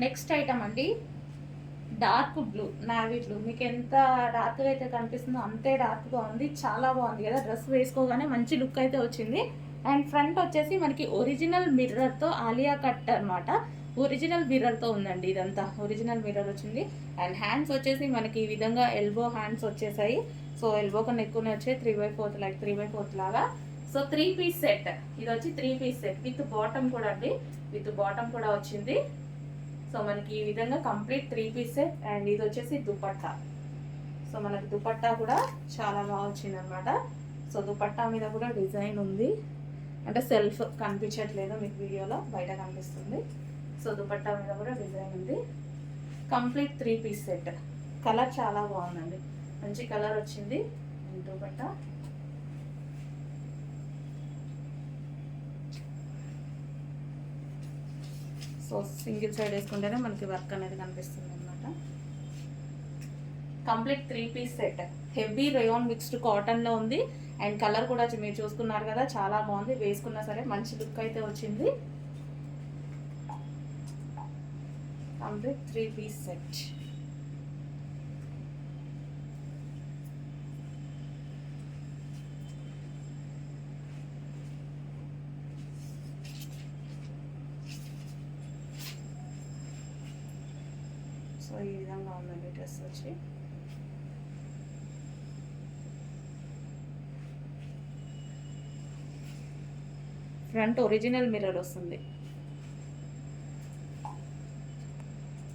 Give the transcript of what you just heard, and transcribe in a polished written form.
Next item అండి, dark blue, navy blue. మీకు ఎంత డార్క్గా అయితే కనిపిస్తుందో అంతే డార్క్గా ఉంది. చాలా బాగుంది కదా, డ్రెస్ వేసుకోగానే మంచి లుక్ అయితే వచ్చింది. అండ్ ఫ్రంట్ వచ్చేసి మనకి ఒరిజినల్ మిర్రర్తో ఆలియా కట్ అనమాట. ఒరిజినల్ మిర్రర్తో ఉందండి, ఇదంతా ఒరిజినల్ మిర్రర్ వచ్చింది. అండ్ హ్యాండ్స్ వచ్చేసి మనకి ఈ విధంగా ఎల్బో హ్యాండ్స్ వచ్చేసాయి. సో ఎల్బో కన్నా ఎక్కువనే వచ్చాయి, 3/4 లైక్ 3/4 లాగా. సో 3 పీస్ సెట్, ఇది వచ్చి 3 పీస్ సెట్ విత్ బాటమ్ కూడా అండి, విత్ బాటమ్ కూడా వచ్చింది. సో మనకి ఈ విధంగా కంప్లీట్ 3 పీస్ సెట్. అండ్ ఇది వచ్చేసి దుపట్టా. సో మనకి దుపట్టా కూడా చాలా బాగా వచ్చింది అనమాట. సో దుపట్టా మీద కూడా డిజైన్ ఉంది, అంటే సెల్ఫ్ కనిపించట్లేదు మీకు వీడియోలో, బయట కనిపిస్తుంది. సో దుపట్టా మీద కూడా డిజైన్ ఉంది. Complete 3 piece set. కలర్ చాలా బాగుందండి, మంచి కలర్ వచ్చింది. దుపట్టా సో సింగిల్ సైడ్ వేసుకుంటేనే మనకి వర్క్ అనేది కనిపిస్తుంది అనమాట. Complete 3 piece set, heavy rayon mixed కాటన్లో ఉంది. అండ్ కలర్ కూడా మీరు చూసుకున్నారు కదా, చాలా బాగుంది. వేసుకున్నా సరే మంచి లుక్ అయితే వచ్చింది. Complete 3 piece set. సో ఈ విధంగా ఉందండి డ్రెస్ వచ్చి. ఫ్రంట్ ఒరిజినల్ మిర్రర్ వస్తుంది.